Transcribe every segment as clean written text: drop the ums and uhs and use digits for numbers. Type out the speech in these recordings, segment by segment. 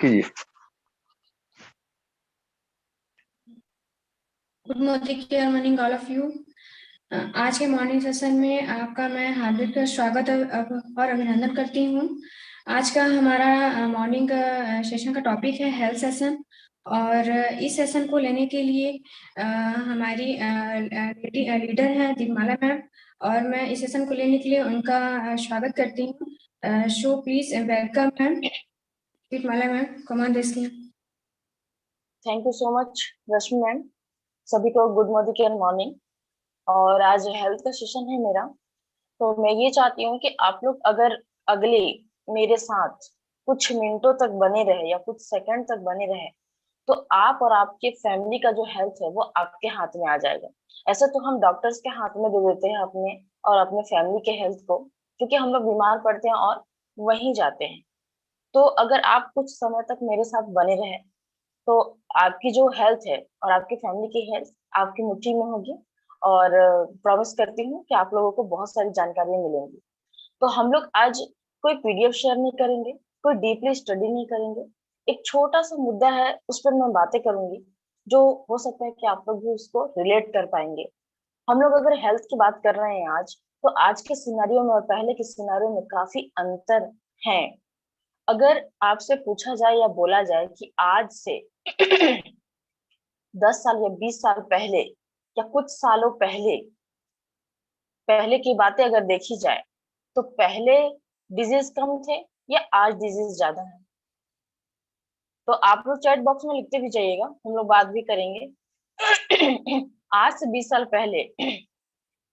कीजिए। Good morning all of you. आज के मॉर्निंग सेशन में आपका मैं हार्दिक स्वागत और अभिनंदन करती हूँ। आज का हमारा मॉर्निंग सेशन का टॉपिक है हेल्थ सेशन। और इस सेशन को लेने के लिए हमारी लीडर हैं दीपमाला मैम, और मैं इस सेशन को लेने के लिए उनका स्वागत करती हूँ। So please welcome ma'am Deepmala ma'am, command देती हूँ। Thank you so much Rashmi ma'am. सभी को गुड मॉर्निंग। और आज हेल्थ का सेशन है मेरा। तो मैं ये चाहती हूँ कि आप लोग अगर अगले मेरे साथ कुछ मिनटों तक बने रहे या कुछ सेकंड तक बने रहे, तो आप और आपके फैमिली का जो हेल्थ है वो आपके हाथ में आ जाएगा। ऐसे तो हम डॉक्टर्स के हाथ में दे देते हैं अपने और अपने फैमिली के हेल्थ को, क्योंकि हम लोग बीमार पड़ते हैं और वहीं जाते हैं। तो अगर आप कुछ समय तक मेरे साथ बने रहे, तो आपकी जो हेल्थ है और आपकी फैमिली की हेल्थ आपकी मुट्ठी में होगी। और प्रॉमिस करती हूँ कि आप लोगों को बहुत सारी जानकारियां मिलेंगी। तो हम लोग आज कोई पीडीएफ शेयर नहीं करेंगे, कोई डीपली स्टडी नहीं करेंगे। एक छोटा सा मुद्दा है, उस पर मैं बातें करूंगी, जो हो सकता है कि आप लोग भी उसको रिलेट कर पाएंगे। हम लोग अगर हेल्थ की बात कर रहे हैं आज, तो आज के सिनारियों में और पहले के सिनारियों में काफी अंतर है। अगर आपसे पूछा जाए या बोला जाए कि आज से 10 साल या 20 साल पहले या कुछ सालों पहले पहले की बातें अगर देखी जाए, तो पहले डिजीज कम थे या आज डिजीज ज्यादा है? तो आप लोग चैट बॉक्स में लिखते भी जाइएगा, हम लोग बात भी करेंगे। आज से 20 साल पहले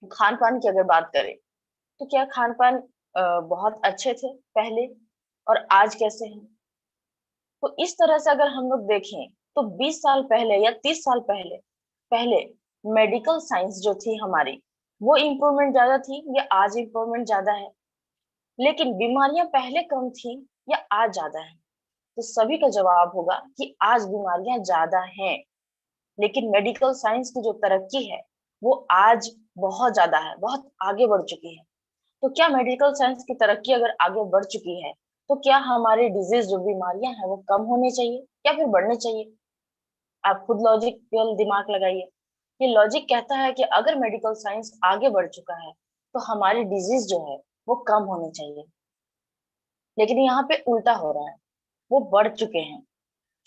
खान पान की अगर बात करें, तो क्या खान पान बहुत अच्छे थे पहले, और आज कैसे हैं? तो इस तरह से अगर हम लोग देखें, तो 20 साल पहले या 30 साल पहले पहले मेडिकल साइंस जो थी हमारी, वो इम्प्रूवमेंट ज्यादा थी या आज इम्प्रूवमेंट ज्यादा है? लेकिन बीमारियां पहले कम थी या आज ज्यादा है? तो सभी का जवाब होगा कि आज बीमारियां ज्यादा हैं। लेकिन मेडिकल साइंस की जो तरक्की है वो आज बहुत ज्यादा है, बहुत आगे बढ़ चुकी है। तो क्या मेडिकल साइंस की तरक्की अगर आगे बढ़ चुकी है, तो क्या हमारे डिजीज जो बीमारियां हैं वो कम होने चाहिए या फिर बढ़ने चाहिए? आप खुद लॉजिकल दिमाग लगाइए। ये लॉजिक कहता है कि अगर मेडिकल साइंस आगे बढ़ चुका है, तो हमारी डिजीज जो है वो कम होनी चाहिए। लेकिन यहाँ पे उल्टा हो रहा है, वो बढ़ चुके हैं।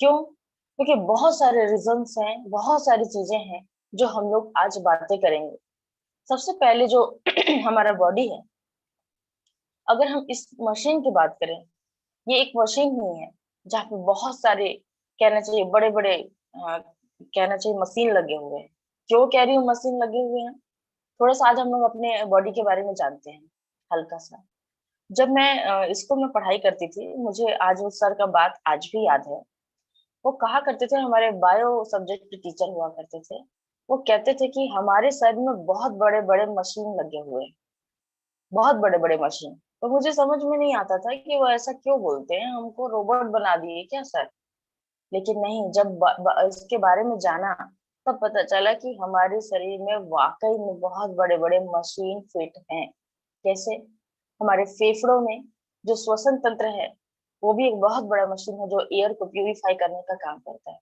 क्यों? क्योंकि बहुत सारे रीजंस हैं, बहुत सारी चीजें हैं जो हम लोग आज बातें करेंगे। सबसे पहले जो हमारा बॉडी है, अगर हम इस मशीन की बात करें, ये एक मशीन ही है जहाँ पे बहुत सारे, कहना चाहिए बड़े बड़े, कहना चाहिए मशीन लगे हुए हैं। क्यों कह रही हूँ मशीन लगे हुए हैं? थोड़ा सा आज हम लोग अपने बॉडी के बारे में जानते हैं, हल्का सा। जब मैं स्कूल में पढ़ाई करती थी, मुझे आज उस सर का बात आज भी याद है। वो कहा करते थे, हमारे बायो सब्जेक्ट के टीचर हुआ करते थे। वो कहते थे कि हमारे शरीर में बहुत बड़े बड़े मशीन लगे हुए हैं, बहुत बड़े बड़े मशीन। तो मुझे समझ में नहीं आता था कि वो ऐसा क्यों बोलते हैं, हमको रोबोट बना दिए क्या सर? लेकिन नहीं, जब इसके बारे में जाना, तब पता चला कि हमारे शरीर में वाकई में बहुत बड़े बड़े मशीन फिट हैं। कैसे? हमारे फेफड़ों में जो श्वसन तंत्र है, वो भी एक बहुत बड़ा मशीन है जो एयर को प्यूरिफाई करने का काम करता है।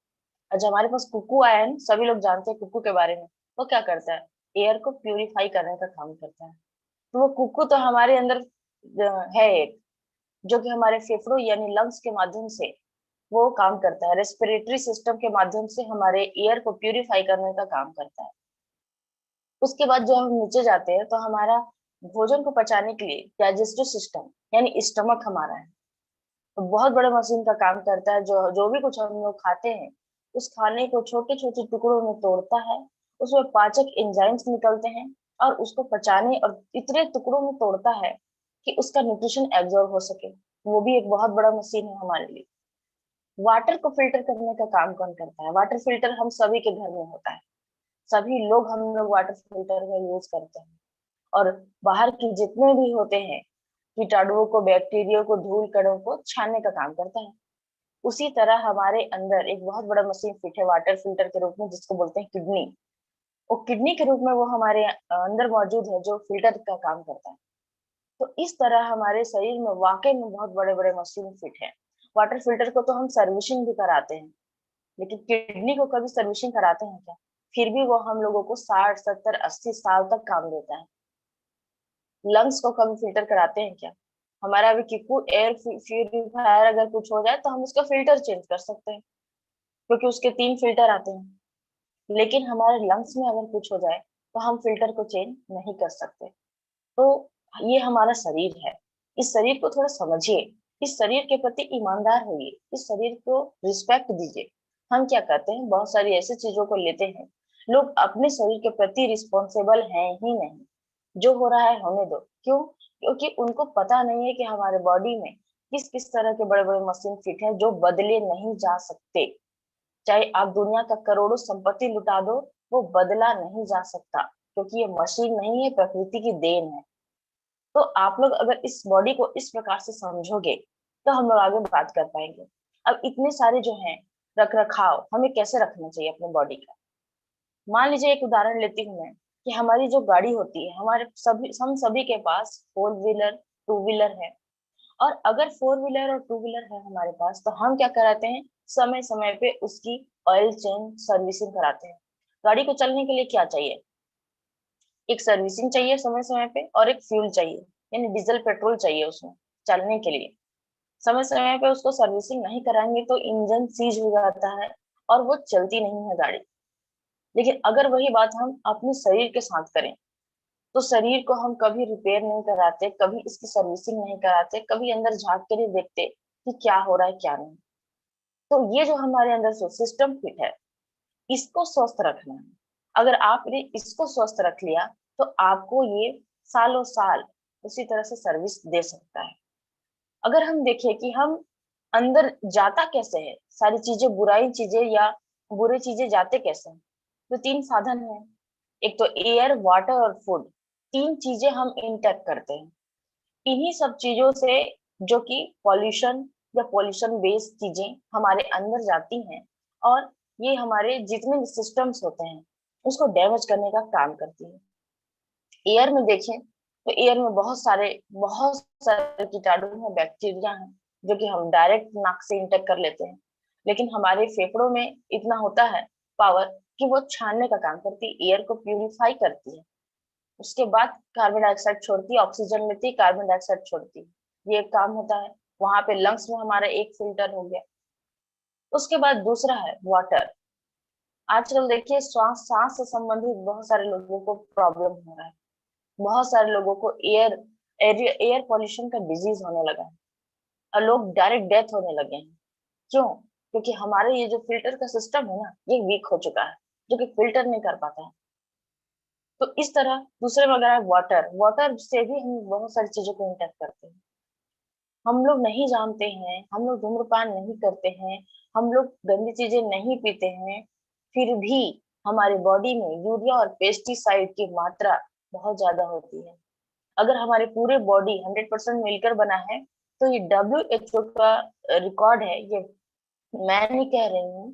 आज हमारे पास कुकू आया है ना, सभी लोग जानते हैं कुकू के बारे में। वो क्या करता है? एयर को प्यूरिफाई करने का काम करता है। तो वो कुकू तो हमारे अंदर है एक, जो कि हमारे फेफड़ों यानी लंग्स के माध्यम से वो काम करता है, रेस्पिरेटरी सिस्टम के माध्यम से हमारे एयर को प्यूरिफाई करने का काम करता है। उसके बाद जो हम नीचे जाते हैं, तो हमारा भोजन को पचाने के लिए डाइजेस्टिव सिस्टम यानी स्टमक हमारा है। तो बहुत बड़े मशीन का काम करता है, जो जो भी कुछ हम लोग खाते हैं, उस खाने को छोटे छोटे टुकड़ों में तोड़ता है। उसमें पाचक एंजाइम्स निकलते हैं और उसको पचाने और इतने टुकड़ों में तोड़ता है कि उसका न्यूट्रिशन एब्जॉर्ब हो सके। वो भी एक बहुत बड़ा मशीन है हमारे लिए। वाटर को फिल्टर करने का काम कौन करता है? वाटर फिल्टर हम सभी के घर में होता है। सभी लोग, हम लोग वाटर फिल्टर का यूज करते हैं। और बाहर के जितने भी होते हैं कीटाणुओं को, बैक्टीरिया को, धूल कणों को छानने का काम करता है। उसी तरह हमारे अंदर एक बहुत बड़ा मशीन फिट है वाटर फिल्टर के रूप में, जिसको बोलते हैं किडनी। वो किडनी के रूप में वो हमारे अंदर मौजूद है, जो फिल्टर का काम करता है। तो इस तरह हमारे शरीर में वाकई में बहुत बड़े बड़े मशीन फिट है। वाटर फिल्टर को तो हम सर्विसिंग भी कराते हैं, लेकिन किडनी को कभी सर्विसिंग कराते हैं क्या? फिर भी वो हम लोगों को 60 70 80 साल तक काम देता है। लंग्स को कभी फिल्टर कराते हैं क्या? हमारा अभी किकू एयर प्यूरिफायर अगर कुछ हो जाए तो हम उसका फिल्टर चेंज कर सकते हैं, क्योंकि उसके 3 फिल्टर आते हैं। लेकिन हमारे लंग्स में अगर कुछ हो जाए तो हम फिल्टर को चेंज नहीं कर सकते। तो ये हमारा शरीर है, इस शरीर को थोड़ा समझिए, इस शरीर के प्रति ईमानदार होइए, इस शरीर को रिस्पेक्ट दीजिए। हम क्या करते हैं, बहुत सारी ऐसी चीजों को लेते हैं, लोग अपने शरीर के प्रति रिस्पॉन्सिबल हैं ही नहीं। जो हो रहा है होने दो। क्यों? क्योंकि उनको पता नहीं है कि हमारे बॉडी में किस किस तरह के बड़े बड़े मशीन फिट है जो बदले नहीं जा सकते। चाहे आप दुनिया का करोड़ों संपत्ति लुटा दो, वो बदला नहीं जा सकता, क्योंकि ये मशीन नहीं है, प्रकृति की देन है। तो आप लोग अगर इस बॉडी को इस प्रकार से समझोगे तो हम लोग आगे बात कर पाएंगे। अब इतने सारे जो हैं रख रखाव हमें कैसे रखना चाहिए अपने बॉडी का। मान लीजिए एक उदाहरण लेती हूँ मैं, कि हमारी जो गाड़ी होती है, हमारे सभी हम सभी के पास 4 व्हीलर 2 व्हीलर है। और अगर 4 व्हीलर और 2 व्हीलर है हमारे पास, तो हम क्या कराते हैं, समय समय पे उसकी ऑयल चेंज सर्विसिंग कराते हैं। गाड़ी को चलने के लिए क्या चाहिए, एक सर्विसिंग चाहिए समय समय पे, और एक फ्यूल चाहिए, यानी डीजल पेट्रोल चाहिए उसमें चलने के लिए। समय समय पे उसको सर्विसिंग नहीं कराएंगे तो इंजन सीज हो जाता है और वो चलती नहीं है गाड़ी। लेकिन अगर वही बात हम अपने शरीर के साथ करें, तो शरीर को हम कभी रिपेयर नहीं कराते, कभी इसकी सर्विसिंग नहीं कराते, कभी अंदर झांक के नहीं देखते कि क्या हो रहा है क्या नहीं। तो ये जो हमारे अंदर से सिस्टम फिट है, इसको स्वस्थ रखना है। अगर आपने इसको स्वस्थ रख लिया तो आपको ये सालों साल उसी तरह से सर्विस दे सकता है। अगर हम देखें कि हम अंदर जाता कैसे है, सारी चीजें बुराई चीजें या बुरी चीजें जाते कैसे हैं, तो 3 साधन है। एक तो एयर, वाटर और फूड। 3 चीजें हम इंटेक्ट करते हैं। इन्हीं सब चीजों से, जो कि पॉल्यूशन या पॉल्यूशन बेस्ड चीजें हमारे अंदर जाती हैं, और ये हमारे जितने सिस्टम्स होते हैं उसको डैमेज करने का काम करती है। एयर में देखें तो एयर में बहुत सारे कीटाणु हैं, बैक्टीरिया हैं, जो कि हम डायरेक्ट नाक से इंटेक कर लेते हैं। लेकिन हमारे फेफड़ों में इतना होता है पावर कि वो छानने का काम करती है, एयर को प्यूरिफाई करती है। उसके बाद कार्बन डाइऑक्साइड छोड़ती है, ऑक्सीजन लेती है, कार्बन डाइऑक्साइड छोड़ती है। ये एक काम होता है। वहां पे लंग्स में हमारा एक फिल्टर हो गया। उसके बाद दूसरा है वाटर। आजकल देखिए श्वास सांस से संबंधित बहुत सारे लोगों को प्रॉब्लम हो रहा है। बहुत सारे लोगों को एयर पॉल्यूशन का डिजीज होने लगा है, और लोग डायरेक्ट डेथ होने लगे हैं। क्यों? क्योंकि हमारे ये जो फिल्टर का सिस्टम है ना, ये वीक हो चुका है, जो कि फिल्टर नहीं कर पाता है। तो इस तरह दूसरे में अगर वाटर, वाटर से भी हम बहुत सारी चीजों को इंटेक्ट करते हैं। हम लोग नहीं जानते हैं, हम लोग धूम्रपान नहीं करते हैं, हम लोग गंदी चीजें नहीं पीते हैं, फिर भी हमारे बॉडी में यूरिया और पेस्टिसाइड की मात्रा बहुत ज्यादा होती है। अगर हमारे पूरे बॉडी 100% मिलकर बना है, तो ये WHO का रिकॉर्ड है ये, मैं नहीं कह रही हूँ।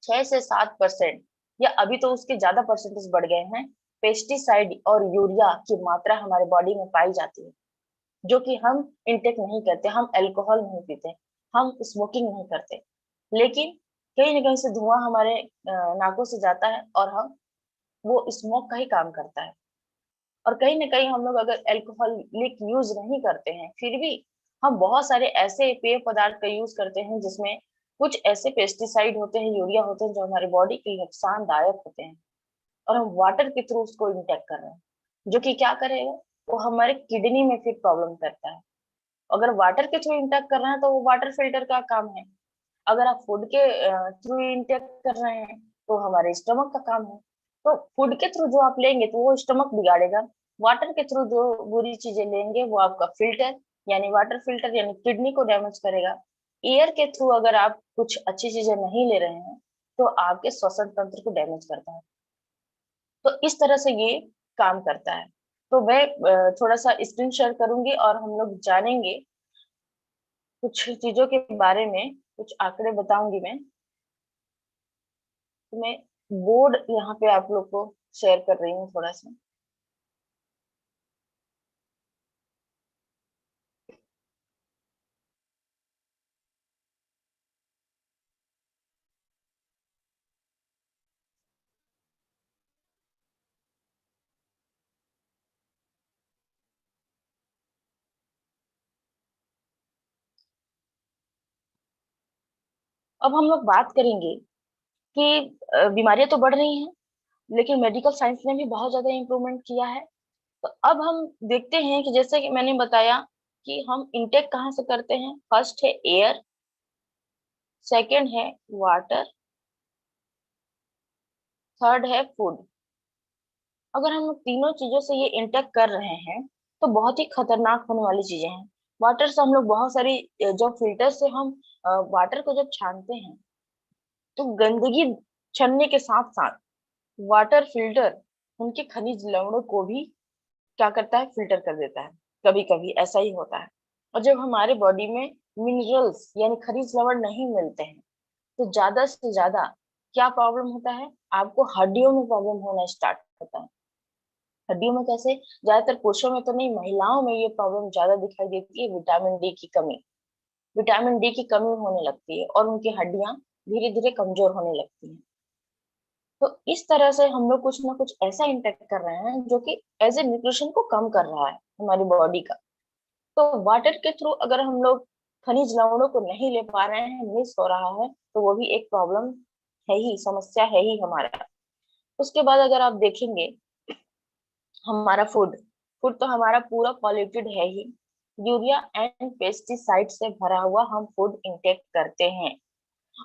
6 से 7%, या अभी तो उसके ज्यादा परसेंटेज बढ़ गए हैं, पेस्टिसाइड और यूरिया की मात्रा हमारे बॉडी में पाई जाती है, जो कि हम इंटेक नहीं करते। हम अल्कोहल नहीं पीते, हम स्मोकिंग नहीं करते, लेकिन कहीं ना कहीं से धुआं हमारे नाकों से जाता है, और हम वो स्मोक का ही काम करता है। और कहीं ना कहीं हम लोग अगर अल्कोहलिक यूज नहीं करते हैं, फिर भी हम बहुत सारे ऐसे पेय पदार्थ का यूज करते हैं जिसमें कुछ ऐसे पेस्टिसाइड होते हैं, यूरिया होते हैं, जो हमारी बॉडी के लिए नुकसानदायक होते हैं, और हम वाटर के थ्रू उसको इंटेक कर रहे हैं, जो कि क्या करेगा, वो हमारे किडनी में फिर प्रॉब्लम करता है। अगर वाटर के थ्रू इंटेक कर रहे हैं तो वो वाटर फिल्टर का काम है। अगर आप फूड के थ्रू इंटेक कर रहे हैं तो हमारे स्टमक का काम है। तो फूड के थ्रू जो आप लेंगे तो वो स्टमक बिगाड़ेगा। वाटर के थ्रू जो बुरी चीजें लेंगे वो आपका फिल्टर, यानी वाटर फिल्टर, यानी किडनी को डैमेज करेगा। एयर के थ्रू अगर आप कुछ अच्छी चीजें नहीं ले रहे हैं तो आपके श्वसन तंत्र को डैमेज करता है। तो इस तरह से ये काम करता है। तो मैं थोड़ा सा स्क्रीन शेयर करूंगी और हम लोग जानेंगे कुछ चीजों के बारे में, कुछ आंकड़े बताऊंगी मैं। तो मैं बोर्ड यहाँ पे आप लोग को शेयर कर रही हूँ थोड़ा सा। अब हम लोग बात करेंगे कि बीमारियां तो बढ़ रही हैं, लेकिन मेडिकल साइंस ने भी बहुत ज्यादा इम्प्रूवमेंट किया है। तो अब हम देखते हैं कि जैसे कि मैंने बताया कि हम इंटेक कहाँ से करते हैं। फर्स्ट है एयर, सेकंड है वाटर, थर्ड है फूड। अगर हम लोग तीनों चीजों से ये इंटेक कर रहे हैं तो बहुत ही खतरनाक होने वाली चीजें हैं। वाटर से हम लोग बहुत सारी जो फिल्टर से हम वाटर को जब छानते हैं तो गंदगी छनने के साथ साथ वाटर फिल्टर उनके खनिज लवणों को भी क्या करता है, फिल्टर कर देता है। कभी कभी ऐसा ही होता है। और जब हमारे बॉडी में मिनरल्स यानी खनिज लवण नहीं मिलते हैं तो ज्यादा से ज्यादा क्या प्रॉब्लम होता है, आपको हड्डियों में प्रॉब्लम होना स्टार्ट होता है। हड्डियों में कैसे? ज्यादातर पुरुषों में तो नहीं, महिलाओं में ये प्रॉब्लम ज्यादा दिखाई देती है, विटामिन डी की कमी। विटामिन डी की कमी होने लगती है और उनकी हड्डियां धीरे धीरे कमजोर होने लगती हैं। तो इस तरह से हम लोग कुछ ना कुछ ऐसा इंटेक्ट कर रहे हैं जो कि एज ए न्यूट्रिशन को कम कर रहा है हमारी बॉडी का। तो वाटर के थ्रू अगर हम लोग खनिज लवणों को नहीं ले पा रहे हैं, मिस हो रहा है, तो वो भी एक प्रॉब्लम है ही, समस्या है ही हमारा। उसके बाद अगर आप देखेंगे हमारा फूड, फूड तो हमारा पूरा पॉल्यूटेड है ही। यूरिया एंड पेस्टिसाइड से भरा हुआ हम फूड इंटेक करते हैं।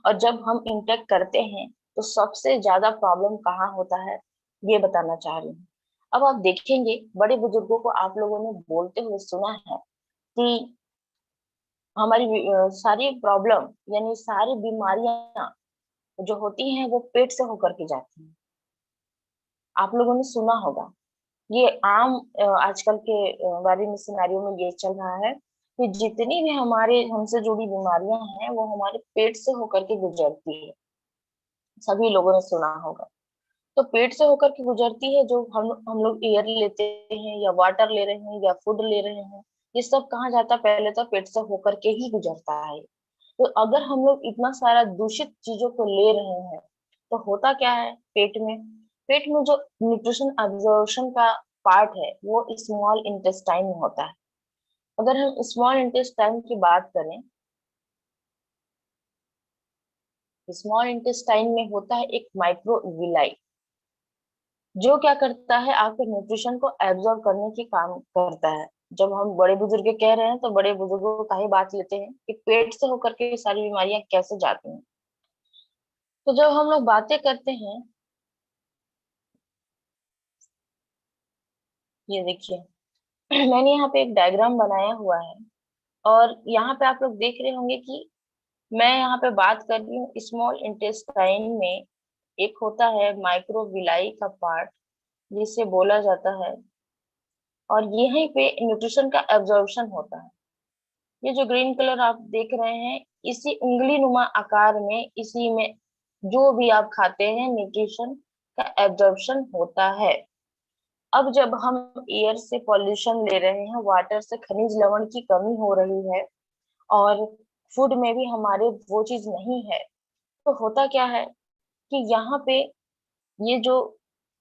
और जब हम इंटेक करते हैं तो सबसे ज्यादा प्रॉब्लम कहाँ होता है, ये बताना चाह रही हूँ। अब आप देखेंगे बड़े बुजुर्गों को आप लोगों ने बोलते हुए सुना है कि हमारी सारी प्रॉब्लम यानी सारी बीमारियां जो होती हैं वो पेट से होकर के जाती हैं। आप लोगों ने सुना होगा। ये आम आजकल के बारे में सिनेरियो में ये चल रहा है कि जितनी भी हमारे हमसे जुड़ी बीमारियां हैं वो हमारे पेट से होकर के गुजरती है। सभी लोगों ने सुना होगा। तो पेट से होकर के गुजरती है, जो हम लोग एयर लेते हैं या वाटर ले रहे हैं या फूड ले रहे हैं, ये सब कहाँ जाता है? पहले तो पेट से होकर के ही गुजरता है। तो अगर हम लोग इतना सारा दूषित चीजों को ले रहे हैं तो होता क्या है पेट में? पेट में जो न्यूट्रिशन एब्जॉर्प्शन का पार्ट है वो स्मॉल इंटेस्टाइन में होता है। अगर हम स्मॉल इंटेस्टाइन की बात करें, स्मॉल इंटेस्टाइन में होता है एक माइक्रोविलाई, जो क्या करता है, आपके न्यूट्रिशन को एब्जॉर्ब करने की काम करता है। जब हम बड़े बुजुर्ग कह रहे हैं तो बड़े बुजुर्गों का ही बात लेते हैं कि पेट से होकर के ये सारी बीमारियां कैसे जाती हैं। तो जब हम लोग बातें करते हैं, ये देखिए मैंने यहाँ पे एक डायग्राम बनाया हुआ है और यहाँ पे आप लोग देख रहे होंगे कि मैं यहाँ पे बात कर रही हूँ स्मॉल इंटेस्टाइन में एक होता है माइक्रोविलाई का पार्ट जिसे बोला जाता है, और यहीं पे न्यूट्रिशन का एब्जॉर्प्शन होता है। ये जो ग्रीन कलर आप देख रहे हैं, इसी उंगली नुमा आकार में, इसी में जो भी आप खाते हैं न्यूट्रिशन का एब्जॉर्प्शन होता है। अब जब हम एयर से पॉल्यूशन ले रहे हैं, वाटर से खनिज लवण की कमी हो रही है, और फूड में भी हमारे वो चीज नहीं है, तो होता क्या है कि यहाँ पे ये जो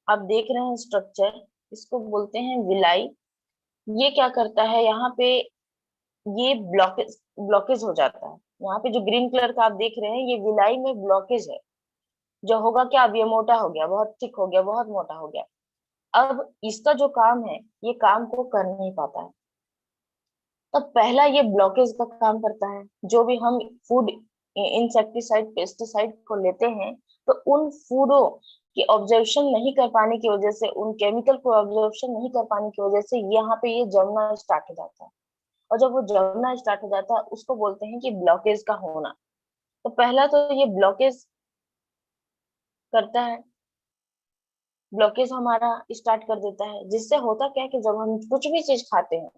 आप देख रहे हैं स्ट्रक्चर, इसको बोलते हैं विलाई। ये क्या करता है, यहाँ पे ये ब्लॉकेज ब्लॉकेज हो जाता है। यहाँ पे जो ग्रीन कलर का आप देख रहे हैं ये विलाई में ब्लॉकेज है। जो होगा क्या, अब ये मोटा हो गया, बहुत थिक हो गया, बहुत मोटा हो गया। अब इसका जो काम है ये काम को कर नहीं पाता है। तो पहला ये ब्लॉकेज का काम करता है। जो भी हम फूड इंसेक्टिसाइड पेस्टिसाइड को लेते हैं तो उन फूडों की ऑब्जर्वेशन नहीं कर पाने की वजह से, उन केमिकल को ऑब्जर्वेशन नहीं कर पाने की वजह से यहाँ पे ये जमना स्टार्ट हो जाता है। और जब वो जमना स्टार्ट हो जाता है उसको बोलते हैं कि ब्लॉकेज का होना। तो पहला तो ये ब्लॉकेज करता है, ब्लॉकेज हमारा स्टार्ट कर देता है, जिससे होता क्या है कि जब हम कुछ भी चीज खाते हैं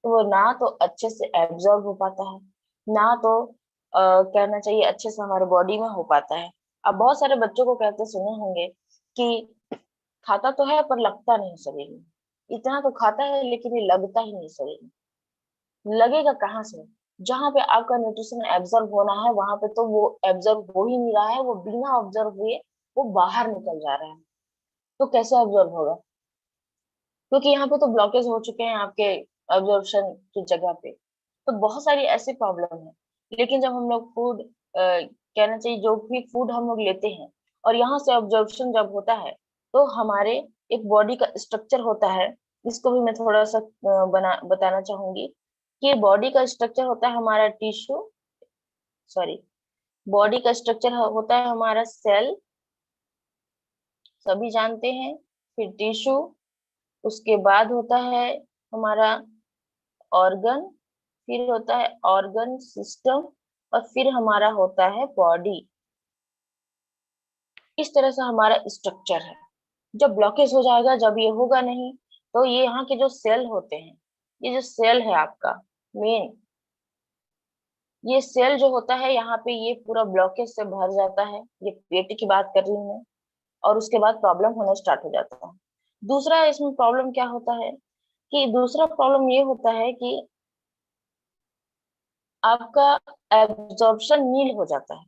तो वो ना तो अच्छे से एब्जॉर्ब हो पाता है, ना तो कहना चाहिए अच्छे से हमारे बॉडी में हो पाता है। अब बहुत सारे बच्चों को कहते सुने होंगे कि खाता तो है पर लगता नहीं शरीर में, इतना तो खाता है लेकिन ये लगता ही नहीं शरीर में। लगेगा कहाँ से? जहां पे आपका न्यूट्रिशन एब्जॉर्ब होना है वहां पे तो वो एब्जॉर्ब हो ही नहीं रहा है, वो बिना ऑब्जर्व हुए वो बाहर निकल जा रहा है। तो कैसे ऑब्जर्व होगा? क्योंकि यहाँ पे तो ब्लॉकेज हो चुके हैं आपके एब्जॉर्प्शन की जगह पे। तो बहुत सारी ऐसी प्रॉब्लम है। लेकिन जब हम लोग फूड कहना चाहिए जो भी फूड हम लोग लेते हैं और यहाँ से ऑब्जॉर्प्शन जब होता है, तो हमारे एक बॉडी का स्ट्रक्चर होता है, जिसको भी मैं थोड़ा सा बताना चाहूंगी कि बॉडी का स्ट्रक्चर होता है हमारा टिश्यू, सॉरी, बॉडी का स्ट्रक्चर होता है हमारा सेल, सभी जानते हैं। फिर टिश्यू, उसके बाद होता है हमारा ऑर्गन, फिर होता है ऑर्गन सिस्टम, और फिर हमारा होता है बॉडी। इस तरह से हमारा स्ट्रक्चर है। जब ब्लॉकेज हो जाएगा, जब ये होगा नहीं, तो ये यहाँ के जो सेल होते हैं, ये जो सेल है आपका मेन, ये सेल जो होता है यहाँ पे, ये पूरा ब्लॉकेज से भर जाता है। ये पेट की बात कर रही हूँ मैं। और उसके बाद प्रॉब्लम होना स्टार्ट हो जाता है। दूसरा इसमें प्रॉब्लम क्या होता है कि दूसरा प्रॉब्लम ये होता है कि आपका एब्जॉर्प्शन नील हो जाता है।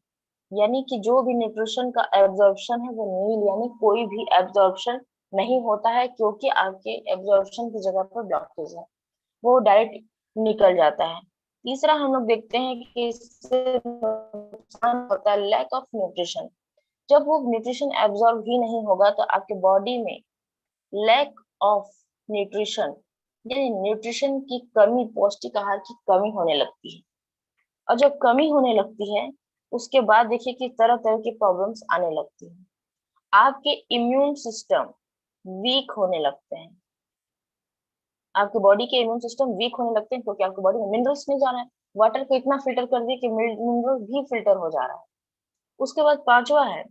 यानी कि जो भी न्यूट्रिशन का एब्जॉर्प्शन है वो नील, यानी कोई भी एब्जॉर्प्शन नहीं होता है, क्योंकि आपके एब्जॉर्प्शन की जगह पर ब्लॉकेज है, वो डायरेक्ट निकल जाता है। तीसरा हम लोग देखते हैं कि इससे नुकसान होता है लैक ऑफ न्यूट्रिशन। जब वो न्यूट्रिशन एब्जॉर्ब ही नहीं होगा, तो आपके बॉडी में लैक ऑफ न्यूट्रिशन, यानी न्यूट्रिशन की कमी, पौष्टिक आहार की कमी होने लगती है। और जब कमी होने लगती है, उसके बाद देखिए कि तरह तरह की प्रॉब्लम्स आने लगती हैं। आपके इम्यून सिस्टम वीक होने लगते हैं, आपके बॉडी के इम्यून सिस्टम वीक होने लगते हैं, क्योंकि आपकी बॉडी में मिनरल्स नहीं जा रहा है। वाटर को इतना फिल्टर कर दिया कि मिनरल भी फिल्टर हो जा रहा है। उसके बाद पांचवा है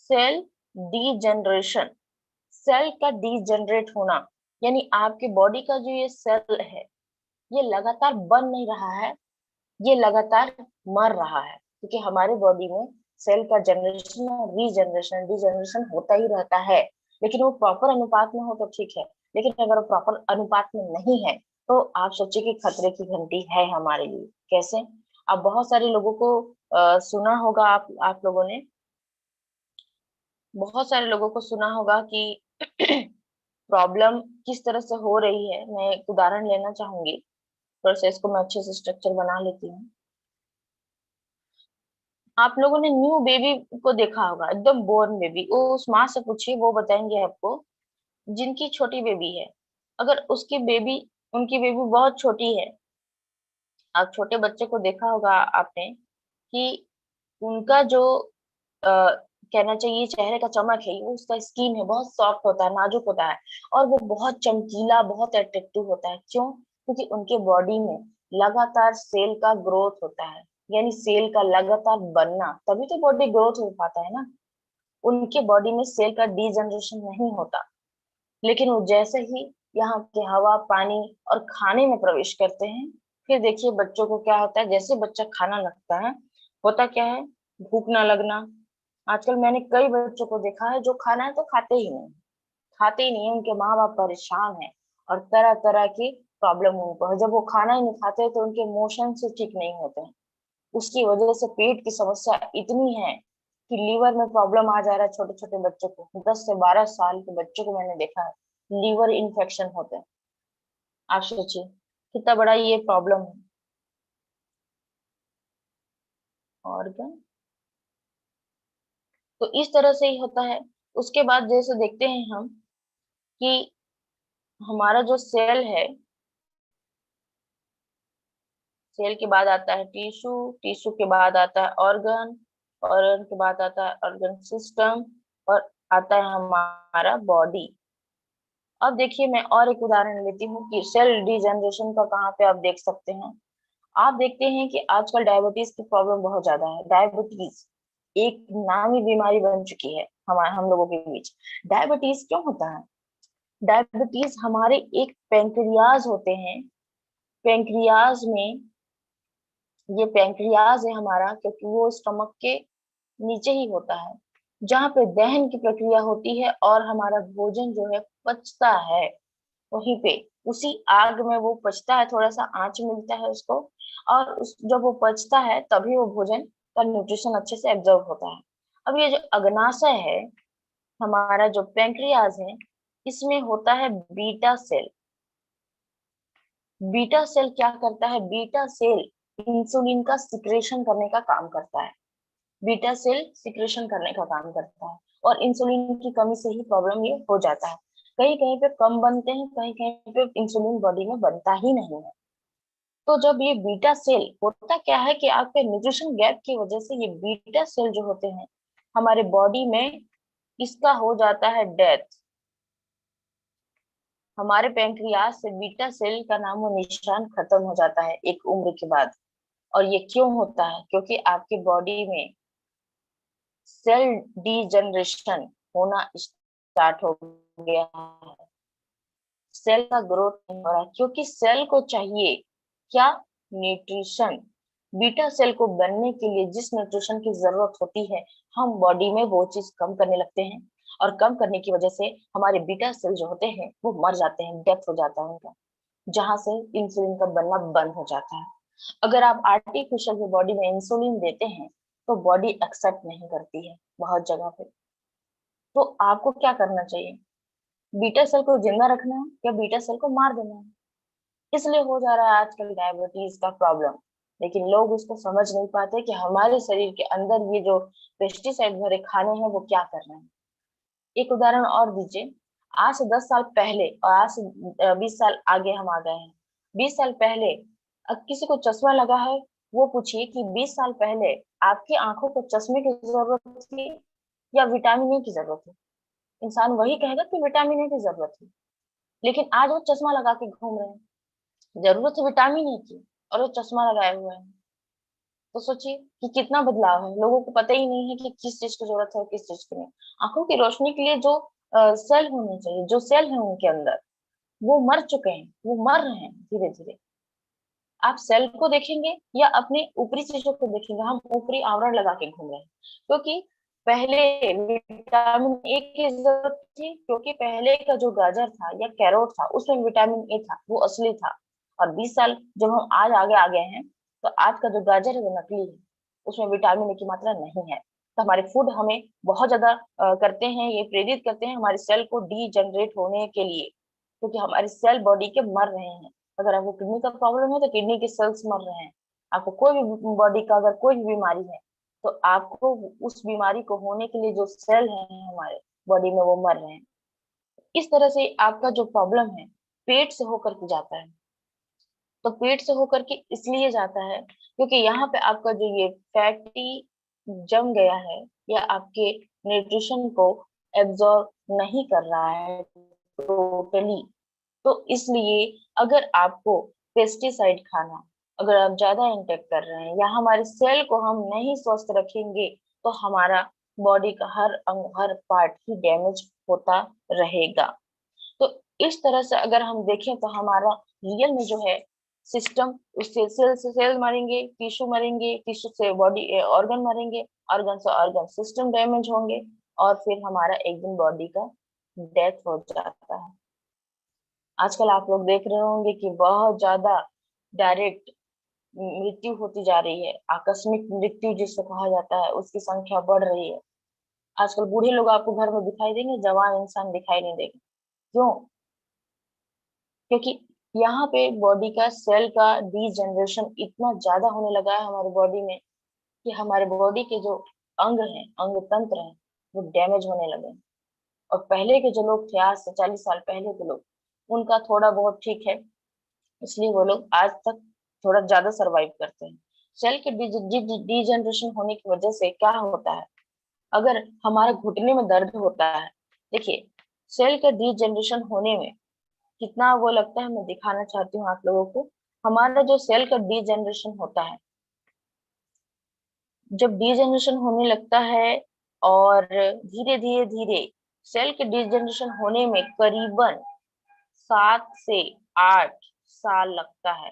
सेल डीजनरेशन। सेल का डीजनरेट होना, यानी आपके बॉडी का जो ये सेल है, ये लगातार बन नहीं रहा है, ये लगातार मर रहा है। क्योंकि हमारे बॉडी में सेल का जनरेशन और रीजनरेशन डीजनरेशन होता ही रहता है, लेकिन वो प्रॉपर अनुपात में हो तो ठीक है। लेकिन अगर वो प्रॉपर अनुपात में नहीं है, तो आप सोचिए कि खतरे की घंटी है हमारे लिए। कैसे? आप बहुत सारे लोगों को सुना होगा, आप लोगों ने बहुत सारे लोगों को सुना होगा कि प्रॉब्लम किस तरह से हो रही है। मैं एक उदाहरण लेना चाहूंगी, थोड़ा सा इसको मैं अच्छे से स्ट्रक्चर बना लेती हूँ। आप लोगों ने न्यू बेबी को देखा होगा, एकदम बोर्न बेबी, वो उस माँ से पूछिए, वो बताएंगे आपको। जिनकी छोटी बेबी है, अगर उसकी बेबी उनकी बेबी बहुत छोटी है, आप छोटे बच्चे को देखा होगा आपने कि उनका जो कहना चाहिए चेहरे का चमक है, वो उसका स्किन है, बहुत सॉफ्ट होता है, नाजुक होता है, और वो बहुत चमकीला, बहुत अट्रैक्टिव होता है। क्यों? क्योंकि उनके बॉडी में लगातार सेल का ग्रोथ होता है, यानी सेल का लगातार बनना, तभी तो बॉडी ग्रोथ हो पाता है ना। उनके बॉडी में सेल का डीजनरेशन नहीं होता। लेकिन वो जैसे ही यहाँ के हवा, पानी और खाने में प्रवेश करते हैं, फिर देखिए बच्चों को क्या होता है। जैसे बच्चा खाना लगता है, होता क्या है, भूख ना लगना। आजकल मैंने कई बच्चों को देखा है जो खाना है तो खाते ही नहीं, खाते ही नहीं है। उनके माँ बाप परेशान है और तरह तरह की प्रॉब्लम उनको है। जब वो खाना ही नहीं खाते तो उनके इमोशन से ठीक नहीं होते हैं। उसकी वजह से पेट की समस्या इतनी है कि लीवर में प्रॉब्लम आ जा रहा है। छोटे छोटे बच्चों को, 10 से 12 साल के बच्चों को मैंने देखा है, लीवर इन्फेक्शन होते हैं। आप सोचिए कितना बड़ा ये प्रॉब्लम है। ऑर्गन, तो इस तरह से ही होता है। उसके बाद जैसे देखते हैं हम कि हमारा जो सेल है, सेल के बाद आता है टिश्यू, टिश्यू के बाद आता है ऑर्गन, ऑर्गन के बाद आता है ऑर्गन सिस्टम, और आता है हमारा बॉडी। अब देखिए मैं और एक उदाहरण लेती हूँ कि सेल डिजनरेशन का कहाँ पे आप देख सकते हैं। आप देखते हैं कि आजकल डायबिटीज की प्रॉब्लम बहुत ज्यादा है। डायबिटीज एक नामी बीमारी बन चुकी है हमारे हम लोगों के बीच। डायबिटीज क्यों होता है? डायबिटीज हमारे एक पेंक्रियाज होते हैं, पेंक्रियाज में, ये पेंक्रियाज है हमारा, क्योंकि वो स्टमक के नीचे ही होता है, जहाँ पे दहन की प्रक्रिया होती है और हमारा भोजन जो है पचता है। वहीं पे उसी आग में वो पचता है, थोड़ा सा आंच मिलता है उसको, और जब वो पचता है तभी वो भोजन का न्यूट्रिशन अच्छे से एब्जॉर्ब होता है। अब ये जो अग्नाशय है, हमारा जो पेंक्रियाज है, इसमें होता है बीटा सेल। बीटा सेल क्या करता है? बीटा सेल इंसुलिन का सिक्रेशन करने का काम करता है, बीटा सेल सिक्रेशन करने का काम करता है, और इंसुलिन की कमी से ही प्रॉब्लम ये हो जाता है। कहीं कहीं पे कम बनते हैं, कहीं कहीं पे इंसुलिन बॉडी में बनता ही नहीं है। तो जब ये बीटा सेल होता क्या है कि आपके न्यूट्रिशन गैप की वजह से ये बीटा सेल जो होते हैं हमारे बॉडी में, इसका हो जाता है डेथ। हमारे पैंक्रियाज से बीटा सेल का नामो निशान खत्म हो जाता है एक उम्र के बाद। और ये क्यों होता है? क्योंकि आपकी बॉडी में सेल डीजनरेशन होना स्टार्ट हो गया है, सेल का ग्रोथ नहीं हो रहा, क्योंकि सेल को चाहिए क्या? न्यूट्रिशन। बीटा सेल को बनने के लिए जिस न्यूट्रिशन की जरूरत होती है, हम बॉडी में वो चीज कम करने लगते हैं, और कम करने की वजह से हमारे बीटा सेल जो होते हैं वो मर जाते हैं, डेथ हो जाता है उनका, जहां से इंसुलिन का बनना बंद हो जाता है। अगर आप आर्टिफिशियल बॉडी में इंसुलिन देते हैं तो बॉडी एक्सेप्ट नहीं करती है बहुत जगह पे। तो आपको क्या करना चाहिए? बीटा सेल को जिंदा रखना है या बीटा सेल को मार देना है? इसलिए हो जा रहा है आजकल डायबिटीज का प्रॉब्लम। लेकिन लोग उसको समझ नहीं पाते कि हमारे शरीर के अंदर ये जो पेस्टिसाइड भरे खाने हैं वो क्या कर रहे हैं। एक उदाहरण और दीजिए। आज से 10 साल पहले और आज से 20 साल आगे हम आ गए हैं। 20 साल पहले अब किसी को चश्मा लगा है, वो पूछिए कि 20 साल पहले आपकी आंखों को चश्मे की जरूरत थी या विटामिन ए की जरूरत थी? इंसान वही कहेगा कि विटामिन ए की जरूरत थी। लेकिन आज वो चश्मा लगा के घूम रहे हैं, जरूरत है विटामिन ए की और वो चश्मा लगाए हुए हैं। तो सोचिए कि कितना बदलाव है। लोगों को पता ही नहीं है कि किस चीज की जरूरत है और किस चीज की नहीं। आंखों की रोशनी के लिए जो सेल होने चाहिए, जो सेल है उनके अंदर, वो मर चुके हैं, वो मर रहे हैं धीरे धीरे। आप सेल को देखेंगे या अपने ऊपरी चीजों को देखेंगे? हम ऊपरी आवरण लगा के घूम रहे हैं, क्योंकि पहले विटामिन ए की जरूरत थी, क्योंकि पहले का जो गाजर था या कैरोट था उसमें विटामिन ए था, वो असली था। और 20 साल जब हम आज आगे आ गए हैं, तो आज का जो गाजर है वो नकली है, उसमें विटामिन ए की मात्रा नहीं है। तो हमारे फूड हमें बहुत ज्यादा करते हैं, ये प्रेरित करते हैं हमारे सेल को डी जनरेट होने के लिए, क्योंकि हमारे सेल बॉडी के मर रहे हैं। अगर आपको किडनी का प्रॉब्लम है तो किडनी के सेल्स मर रहे हैं। आपको कोई भी बॉडी का अगर कोई भी बीमारी है, तो आपको उस बीमारी को होने के लिए जो सेल है हमारे बॉडी में वो मर रहे हैं। इस तरह से आपका जो प्रॉब्लम है पेट से होकर के जाता है। तो पेट से होकर के इसलिए जाता है क्योंकि यहाँ पे आपका जो ये फैटी जम गया है, या आपके न्यूट्रिशन को एब्जॉर्ब नहीं कर रहा है टोटली। तो इसलिए अगर आपको पेस्टिसाइड खाना, अगर आप ज्यादा इंटेक कर रहे हैं, या हमारे सेल को हम नहीं स्वस्थ रखेंगे, तो हमारा बॉडी का हर अंग हर पार्ट ही डैमेज होता रहेगा। तो इस तरह से अगर हम देखें तो हमारा रियल में जो है सिस्टम, उससे सेल से सेल मरेंगे, टिश्यू मरेंगे, टिश्यू से बॉडी ऑर्गन मरेंगे, ऑर्गन से ऑर्गन सिस्टम डैमेज होंगे, और फिर हमारा एक दिन बॉडी का डेथ हो जाता है। आजकल आप लोग देख रहे होंगे कि बहुत ज्यादा डायरेक्ट मृत्यु होती जा रही है, आकस्मिक मृत्यु जिसको कहा जाता है उसकी संख्या बढ़ रही है। आजकल बूढ़े लोग आपको घर में दिखाई देंगे, जवान इंसान दिखाई नहीं देंगे। क्यों? क्योंकि यहाँ पे बॉडी का सेल का डीजनरेशन इतना ज्यादा होने लगा है हमारे बॉडी में, कि हमारे बॉडी के जो अंग हैं, अंग तंत्र हैं, वो डैमेज होने लगे हैं। और पहले के जो लोग थे, आज से 40 साल पहले के लोग, उनका थोड़ा बहुत ठीक है, इसलिए वो लोग आज तक थोड़ा ज्यादा सरवाइव करते हैं। सेल के डीजनरेशन होने की वजह से क्या होता है? अगर हमारे घुटने में दर्द होता है, देखिए, सेल का डीजनरेशन होने में कितना वो लगता है, मैं दिखाना चाहती हूँ आप लोगों को। हमारा जो सेल का डीजनरेशन होता है, जब डीजनरेशन होने लगता है, और धीरे धीरे धीरे सेल के डीजनरेशन होने में करीबन 7 से 8 साल लगता है।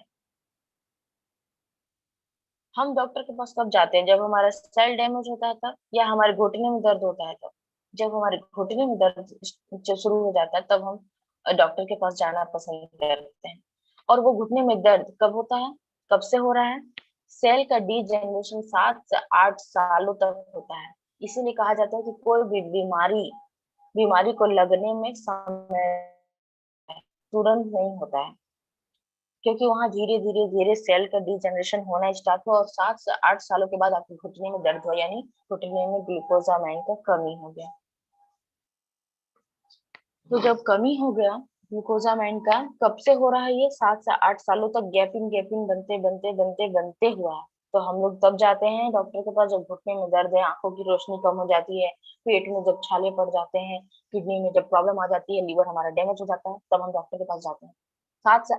हम डॉक्टर के पास कब जाते हैं? जब हमारा सेल डैमेज होता है तब, या हमारे घुटने में दर्द होता है तब। जब हमारे घुटने में दर्द शुरू हो जाता है तब हम डॉक्टर के पास जाना पसंद करते हैं। और वो घुटने में दर्द कब होता है, कब से हो रहा है? सेल का डीजनरेशन 7 से 8 सालों तक होता है। इसीलिए कहा जाता है कि कोई भी बीमारी बीमारी को लगने में समय तुरंत नहीं होता है। क्योंकि वहां धीरे धीरे धीरे सेल का डिजनरेशन होना स्टार्ट हुआ और 7 से 8 सालों के बाद आपके घुटने में दर्द हुआ, यानी घुटने में ग्लूकोजामाइन का कमी हो गया। तो जब कमी हो गया ग्लूकोजामाइन का, कब से हो रहा है ये? 7 से 8 सालों तक गैपिंग गैपिंग बनते बनते बनते बनते हुआ है। तो हम लोग तब जाते हैं डॉक्टर के पास जब घुटने में दर्द है, आंखों की रोशनी कम हो जाती है, पेट में जब छाले पड़ जाते हैं, किडनी में जब प्रॉब्लम आ जाती है, लीवर हमारा डैमेज हो जाता है, तब हम डॉक्टर के पास जाते हैं। 7 से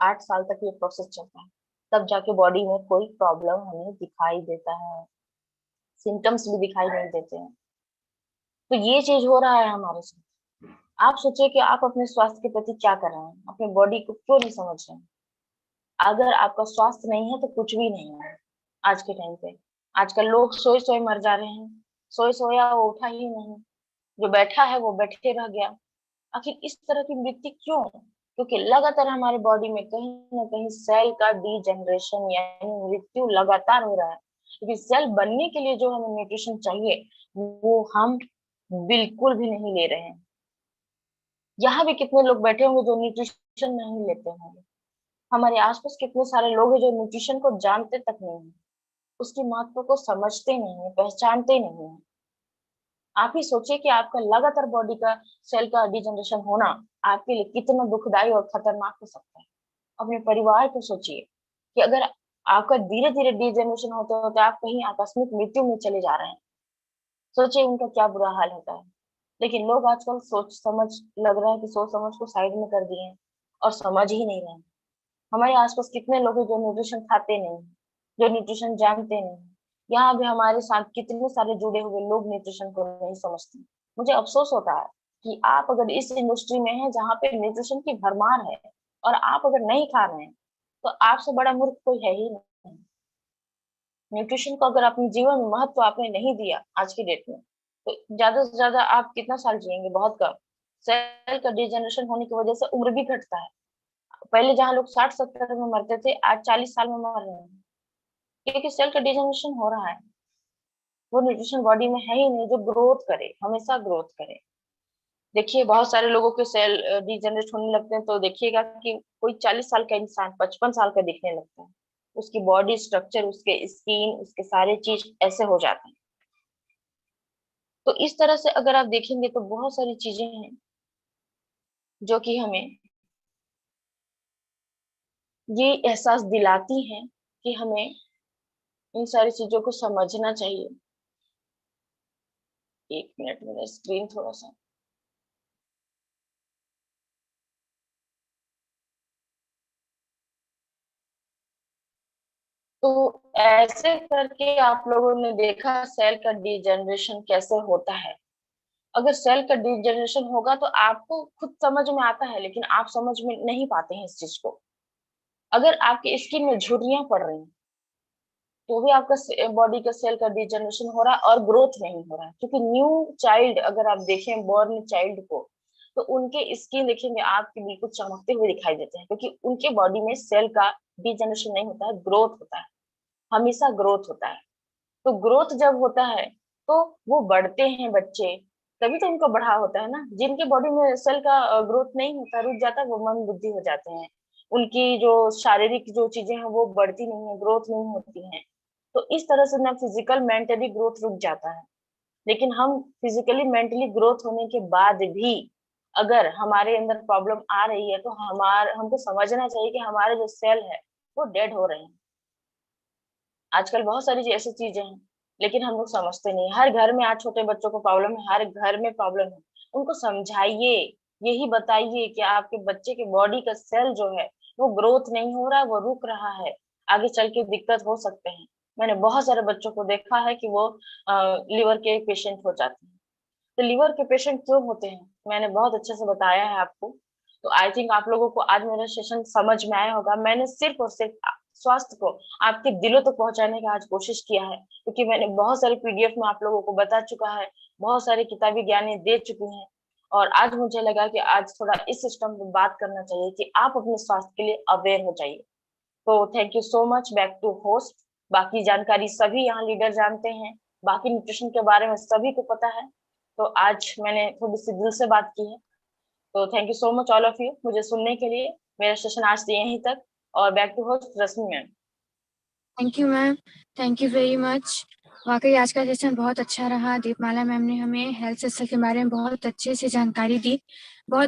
8 साल तक ये प्रोसेस चलता है, तब जाके बॉडी में कोई प्रॉब्लम हमें दिखाई देता है, सिम्टम्स भी दिखाई नहीं देते हैं। तो ये चीज हो रहा है हमारे साथ। आप सोचिए कि आप अपने स्वास्थ्य के प्रति क्या कर रहे हैं, अपने बॉडी को क्यों नहीं समझ रहे हैं। अगर आपका स्वास्थ्य नहीं है तो कुछ भी नहीं है आज के टाइम पे। आजकल लोग सोए सोए मर जा रहे हैं, सोए सोया वो उठा ही नहीं, जो बैठा है वो बैठे रह गया। आखिर इस तरह की मृत्यु क्यों? क्योंकि लगातार हमारे बॉडी में कहीं ना कहीं सेल का डीजनरेशन यानी मृत्यु लगातार हो रहा है। क्योंकि सेल बनने के लिए जो हमें न्यूट्रिशन चाहिए वो हम बिल्कुल भी नहीं ले रहे हैं। यहाँ भी कितने लोग बैठे होंगे जो न्यूट्रिशन नहीं लेते होंगे। हमारे आसपास कितने सारे लोग हैं जो न्यूट्रिशन को जानते तक नहीं है, उसके महत्व को समझते नहीं है, पहचानते नहीं है। आप ही सोचिए कि आपका लगातार बॉडी का सेल का डिजनरेशन होना आपके लिए कितना दुखदाई और खतरनाक हो सकता है। अपने परिवार को सोचिए कि अगर आपका धीरे धीरे डिजनरेशन होते होते आप कहीं आकस्मिक मृत्यु में चले जा रहे हैं, सोचिए उनका क्या बुरा हाल होता है। लेकिन लोग आजकल सोच समझ, लग रहा है कि सोच समझ को साइड में कर दिए हैं और समझ ही नहीं रहे हैं। हमारे आसपास कितने लोग हैं जो न्यूट्रिशन खाते नहीं, जो न्यूट्रिशन जानते नहीं। यहाँ भी हमारे साथ कितने सारे जुड़े हुए लोग न्यूट्रिशन को नहीं समझते। मुझे अफसोस होता है कि आप अगर इस इंडस्ट्री में हैं जहाँ पे न्यूट्रिशन की भरमार है और आप अगर नहीं खा रहे हैं तो आपसे बड़ा मूर्ख कोई है ही नहीं। न्यूट्रिशन को अगर अपने जीवन में महत्व आपने नहीं दिया आज की डेट में, तो ज्यादा से ज्यादा आप कितना साल जिएंगे? बहुत कम। सेल का डिजनरेशन होने की वजह से उम्र भी घटता है। पहले जहाँ लोग 60-70 में मरते थे, आज 40 साल में मर रहे हैं, क्योंकि सेल का डिजनरेशन हो रहा है। वो न्यूट्रिशन बॉडी में है ही नहीं जो ग्रोथ करे, हमेशा ग्रोथ करे। देखिए बहुत सारे लोगों के सेल डिजनरेट होने लगते हैं, तो देखिएगा कि कोई 40 साल का इंसान 55 साल का दिखने लगता है। उसकी बॉडी स्ट्रक्चर, उसके स्किन, उसके सारे चीज ऐसे हो जाते हैं। तो इस तरह से अगर आप देखेंगे तो बहुत सारी चीजें हैं जो कि हमें ये एहसास दिलाती हैं कि हमें इन सारी चीजों को समझना चाहिए। 1 मिनट, मेरा स्क्रीन थोड़ा सा। तो ऐसे करके आप लोगों ने देखा सेल का डिजनरेशन कैसे होता है। अगर सेल का डिजनरेशन होगा तो आपको खुद समझ में आता है, लेकिन आप समझ में नहीं पाते हैं इस चीज को। अगर आपकी स्किन में झुर्रियां पड़ रही हैं तो भी आपका बॉडी का सेल का डिजनरेशन हो रहा है और ग्रोथ नहीं हो रहा है। क्योंकि न्यू चाइल्ड अगर आप देखें, बॉर्न चाइल्ड को, तो उनके स्किन देखेंगे आपके बिल्कुल चमकते हुए दिखाई देते हैं, क्योंकि उनके बॉडी में सेल का डिजनरेशन नहीं होता है, ग्रोथ होता है, हमेशा ग्रोथ होता है। तो ग्रोथ जब होता है तो वो बढ़ते हैं बच्चे, तभी तो उनको बढ़ा होता है ना। जिनके बॉडी में सेल का ग्रोथ नहीं होता, रुक जाता है, वो मन बुद्धि हो जाते हैं। उनकी जो शारीरिक जो चीजें हैं वो बढ़ती नहीं है, ग्रोथ नहीं होती हैं। तो इस तरह से ना फिजिकल मेंटली ग्रोथ रुक जाता है। लेकिन हम फिजिकली मेंटली ग्रोथ होने के बाद भी अगर हमारे अंदर प्रॉब्लम आ रही है तो हमको समझना चाहिए कि हमारे जो सेल है वो डेड हो रहे हैं। आजकल बहुत सारी ऐसी चीजें हैं लेकिन हम लोग समझते नहीं। हर घर में आज छोटे बच्चों को प्रॉब्लम है, हर घर में प्रॉब्लम है। उनको समझाइए, यही बताइए कि आपके बच्चे के बॉडी का सेल जो है वो ग्रोथ नहीं हो रहा है, वो रुक रहा है, आगे चल के दिक्कत हो सकते हैं। मैंने बहुत सारे बच्चों को देखा है कि वो लिवर के पेशेंट हो जाते हैं। तो लीवर के पेशेंट क्यों होते हैं मैंने बहुत अच्छे से बताया है आपको। तो आई थिंक आप लोगों को आज मेरा सेशन समझ में आया होगा। मैंने सिर्फ और सिर्फ स्वास्थ्य को आपके दिलों तक पहुंचाने का आज कोशिश किया है, क्योंकि मैंने बहुत सारे पीडीएफ में आप लोगों को बता चुका है, बहुत सारी किताबी ज्ञान दे चुकी हैं। और आज मुझे लगा कि आज थोड़ा इस सिस्टम पे बात करना चाहिए कि आप अपने स्वास्थ्य के लिए अवेयर हो जाइए। तो thank you so much, back to host. बाकी जानकारी सभी यहाँ लीडर जानते हैं, बाकी न्यूट्रिशन के बारे में सभी को पता है। तो आज मैंने थोड़ी सी दिल से बात की है। तो thank you so much all of you मुझे सुनने के लिए। मेरा सेशन आज से यहीं तक। और back to host Rashmi ma'am. Thank you ma'am, thank you very much. वाकई आज का सेशन बहुत अच्छा रहा। दीपमाला मैम ने हमें हेल्थ सिस्टम के बारे में बहुत अच्छे से जानकारी दी। बहुत